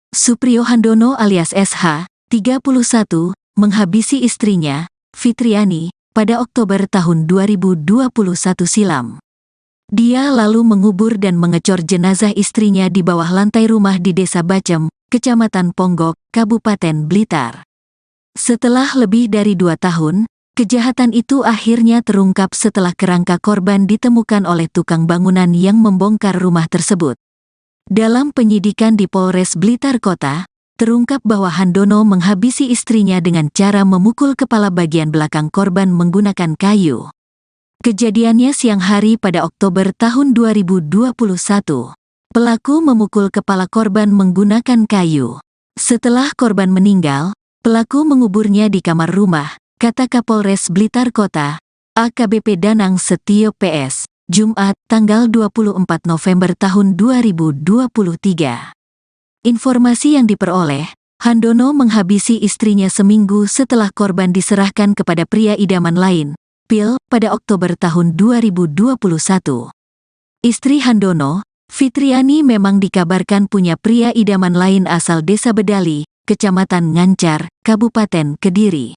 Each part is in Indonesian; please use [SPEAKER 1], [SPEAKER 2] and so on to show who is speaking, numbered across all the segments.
[SPEAKER 1] Supriyo Handono alias SH, 31, menghabisi istrinya, Fitriani, pada Oktober tahun 2021 silam. Dia lalu mengubur dan mengecor jenazah istrinya di bawah lantai rumah di Desa Bacem, Kecamatan Ponggok, Kabupaten Blitar. Setelah lebih dari 2 tahun, kejahatan itu akhirnya terungkap setelah kerangka korban ditemukan oleh tukang bangunan yang membongkar rumah tersebut. Dalam penyidikan di Polres Blitar Kota, terungkap bahwa Handono menghabisi istrinya dengan cara memukul kepala bagian belakang korban menggunakan kayu. Kejadiannya siang hari pada Oktober tahun 2021. Pelaku memukul kepala korban menggunakan kayu. Setelah korban meninggal, pelaku menguburnya di kamar rumah, kata Kapolres Blitar Kota, AKBP Danang Setio PS, Jumat, tanggal 24 November tahun 2023. Informasi yang diperoleh, Handono menghabisi istrinya seminggu setelah korban diserahkan kepada pria idaman lain, Pil, pada Oktober tahun 2021. Istri Handono, Fitriani memang dikabarkan punya pria idaman lain asal Desa Bedali, Kecamatan Ngancar, Kabupaten Kediri.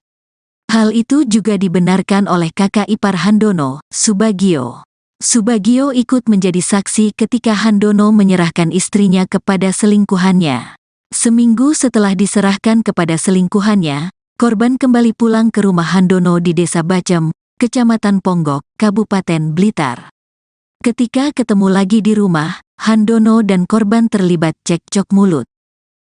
[SPEAKER 1] Hal itu juga dibenarkan oleh kakak ipar Handono, Subagio. Subagio ikut menjadi saksi ketika Handono menyerahkan istrinya kepada selingkuhannya. Seminggu setelah diserahkan kepada selingkuhannya, korban kembali pulang ke rumah Handono di Desa Bacem, Kecamatan Ponggok, Kabupaten Blitar. Ketika ketemu lagi di rumah, Handono dan korban terlibat cekcok mulut.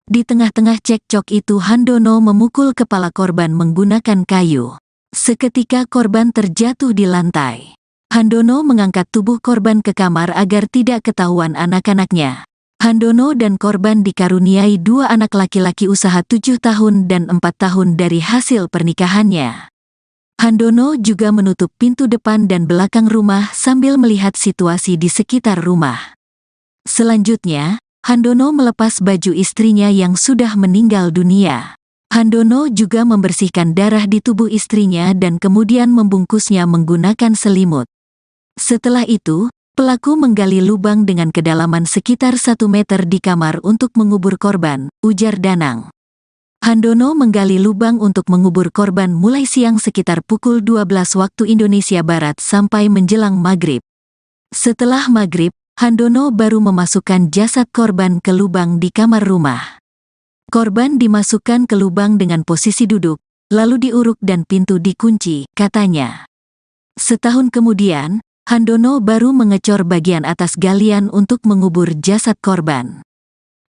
[SPEAKER 1] Di tengah-tengah cekcok itu Handono memukul kepala korban menggunakan kayu. Seketika korban terjatuh di lantai. Handono mengangkat tubuh korban ke kamar agar tidak ketahuan anak-anaknya. Handono dan korban dikaruniai 2 anak laki-laki usaha 7 tahun dan 4 tahun dari hasil pernikahannya. Handono juga menutup pintu depan dan belakang rumah sambil melihat situasi di sekitar rumah. Selanjutnya, Handono melepas baju istrinya yang sudah meninggal dunia. Handono juga membersihkan darah di tubuh istrinya dan kemudian membungkusnya menggunakan selimut. Setelah itu, pelaku menggali lubang dengan kedalaman sekitar 1 meter di kamar untuk mengubur korban, ujar Danang. Handono menggali lubang untuk mengubur korban mulai siang sekitar pukul 12 waktu Indonesia Barat sampai menjelang maghrib. Setelah maghrib, Handono baru memasukkan jasad korban ke lubang di kamar rumah. Korban dimasukkan ke lubang dengan posisi duduk, lalu diuruk dan pintu dikunci, katanya. Setahun kemudian, Handono baru mengecor bagian atas galian untuk mengubur jasad korban.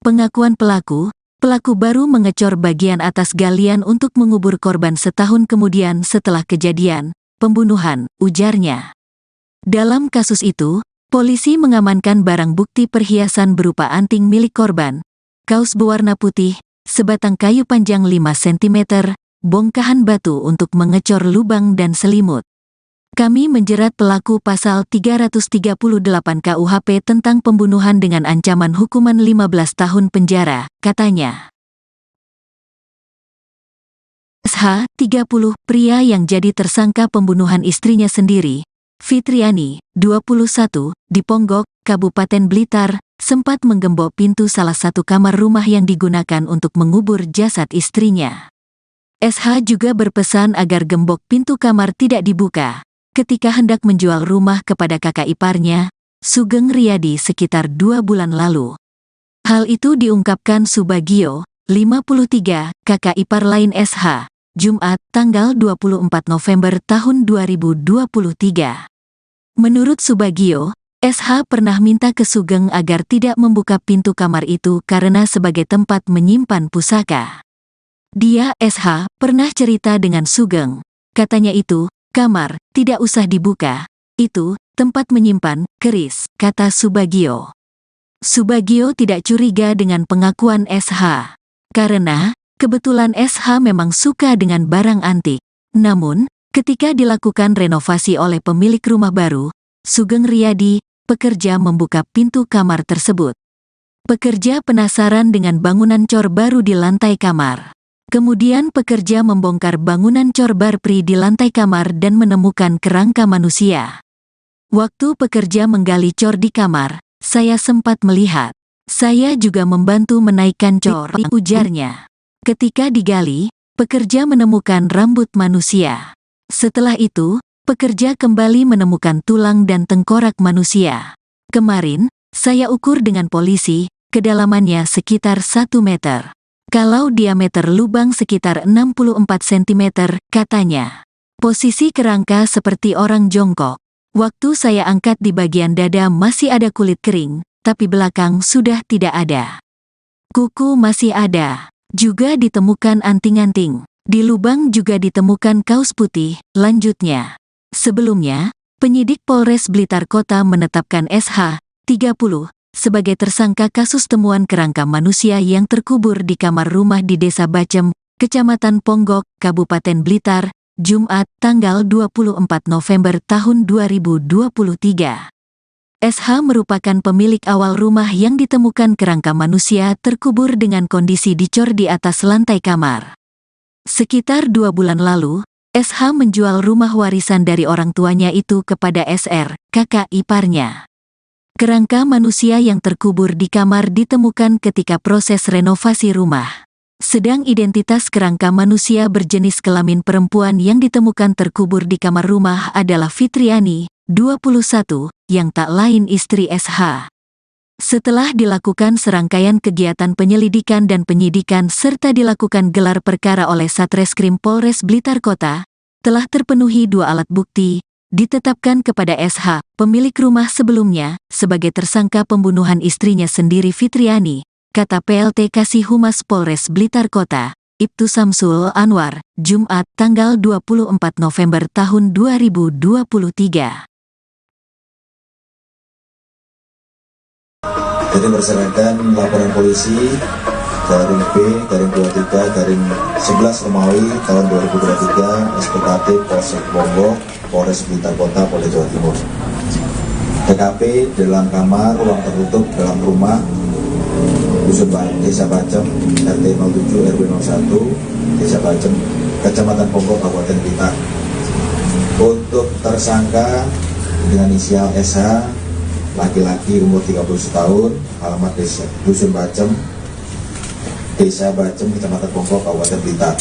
[SPEAKER 1] Pengakuan pelaku baru mengecor bagian atas galian untuk mengubur korban setahun kemudian setelah kejadian pembunuhan, ujarnya. Dalam kasus itu, polisi mengamankan barang bukti perhiasan berupa anting milik korban, kaos berwarna putih, sebatang kayu panjang 5 cm, bongkahan batu untuk mengecor lubang dan selimut. Kami menjerat pelaku pasal 338 KUHP tentang pembunuhan dengan ancaman hukuman 15 tahun penjara, katanya. SH, 30, pria yang jadi tersangka pembunuhan istrinya sendiri, Fitriani, 21, di Ponggok, Kabupaten Blitar, sempat menggembok pintu salah satu kamar rumah yang digunakan untuk mengubur jasad istrinya. SH juga berpesan agar gembok pintu kamar tidak dibuka ketika hendak menjual rumah kepada kakak iparnya, Sugeng Riyadi sekitar 2 bulan lalu. Hal itu diungkapkan Subagio, 53, kakak ipar lain SH, Jumat, tanggal 24 November tahun 2023. Menurut Subagio, SH pernah minta ke Sugeng agar tidak membuka pintu kamar itu karena sebagai tempat menyimpan pusaka. Dia, SH, pernah cerita dengan Sugeng. Katanya itu, kamar, tidak usah dibuka. Itu, tempat menyimpan, keris, kata Subagio. Subagio tidak curiga dengan pengakuan SH. Karena, kebetulan SH memang suka dengan barang antik. Namun, ketika dilakukan renovasi oleh pemilik rumah baru, Sugeng Riyadi, pekerja membuka pintu kamar tersebut. Pekerja penasaran dengan bangunan cor baru di lantai kamar. Kemudian pekerja membongkar bangunan cor barpri di lantai kamar dan menemukan kerangka manusia. Waktu pekerja menggali cor di kamar, saya sempat melihat. Saya juga membantu menaikkan cor, ujarnya. Ketika digali, pekerja menemukan rambut manusia. Setelah itu, pekerja kembali menemukan tulang dan tengkorak manusia. Kemarin, saya ukur dengan polisi, kedalamannya sekitar 1 meter. Kalau diameter lubang sekitar 64 cm, katanya. Posisi kerangka seperti orang jongkok. Waktu saya angkat di bagian dada masih ada kulit kering, tapi belakang sudah tidak ada. Kuku masih ada. Juga ditemukan anting-anting. Di lubang juga ditemukan kaos putih, lanjutnya. Sebelumnya, penyidik Polres Blitar Kota menetapkan SH, 30, sebagai tersangka kasus temuan kerangka manusia yang terkubur di kamar rumah di Desa Bacem, Kecamatan Ponggok, Kabupaten Blitar, Jumat, tanggal 24 November tahun 2023. SH merupakan pemilik awal rumah yang ditemukan kerangka manusia terkubur dengan kondisi dicor di atas lantai kamar. Sekitar 2 bulan lalu, SH menjual rumah warisan dari orang tuanya itu kepada SR, kakak iparnya. Kerangka manusia yang terkubur di kamar ditemukan ketika proses renovasi rumah. Sedang identitas kerangka manusia berjenis kelamin perempuan yang ditemukan terkubur di kamar rumah adalah Fitriani, 21, yang tak lain istri SH. Setelah dilakukan serangkaian kegiatan penyelidikan dan penyidikan serta dilakukan gelar perkara oleh Satreskrim Polres Blitar Kota, telah terpenuhi 2 alat bukti, ditetapkan kepada SH, pemilik rumah sebelumnya, sebagai tersangka pembunuhan istrinya sendiri Fitriani, kata PLT Kasih Humas Polres Blitar Kota, Ibtu Samsul Anwar, Jumat, tanggal 24 November tahun 2023.
[SPEAKER 2] Jadi berdasarkan laporan polisi garing B, garing 23, garing 11 Romawi tahun 2023, SPKT Polsek Ponggok, Polres Blitar Kota, Polda Jawa Timur. TKP dalam kamar, ruang tertutup dalam rumah, Dusun Desa Bacem, RT 07 RW 01, Desa Bacem, Kecamatan Ponggok, Kabupaten Blitar. Untuk tersangka dengan inisial SH, laki-laki umur 30 tahun, alamat desa Dusun Bacem, Desa Bacem, Kecamatan Ponggok, Kabupaten Blitar.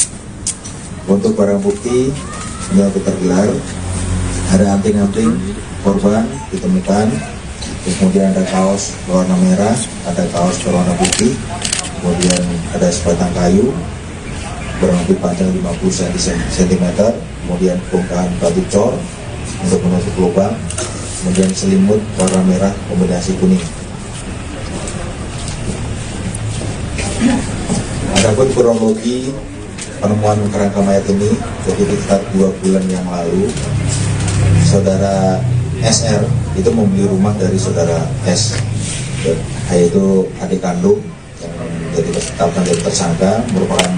[SPEAKER 2] Untuk barang bukti yang tergelar, ada anting-anting korban ditemukan, kemudian ada kaos berwarna merah, ada kaos berwarna putih, kemudian ada sebatang kayu berlebih panjang 50 cm, kemudian bongkahan batu cor untuk menutup lubang, kemudian selimut warna merah kombinasi kuning. Adapun kronologi penemuan kerangka mayat ini, jadi sekitar 2 bulan yang lalu, saudara SR itu membeli rumah dari saudara S, yaitu adik kandung yang jadi tersangka, merupakan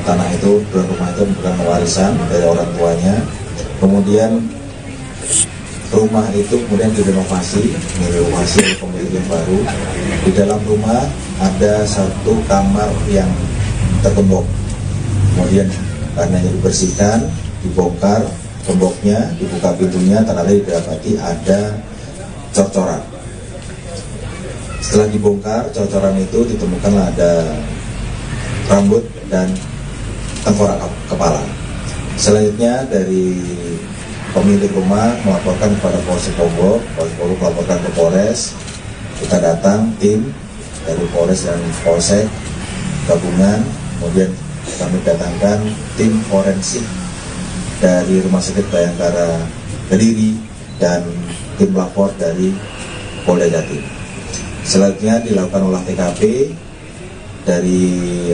[SPEAKER 2] tanah itu dan rumah itu merupakan warisan dari orang tuanya. Kemudian rumah itu kemudian direnovasi oleh pemilik yang baru. Di dalam rumah ada 1 kamar yang tergembok. Kemudian karena dibersihkan, dibongkar gemboknya, dibuka pintunya, ternyata didapati ada cor-coran. Setelah dibongkar cor-coran itu ditemukanlah ada rambut dan tengkorak kepala. Selanjutnya dari pemilik rumah melaporkan kepada Polsek Ponggok, melaporkan ke Polres. Kita datang tim dari Polres dan Polsek gabungan, kemudian kami datangkan tim forensik dari Rumah Sakit Bayangkara Kediri dan tim lapor dari Polda Jatim. Selanjutnya dilakukan olah TKP dari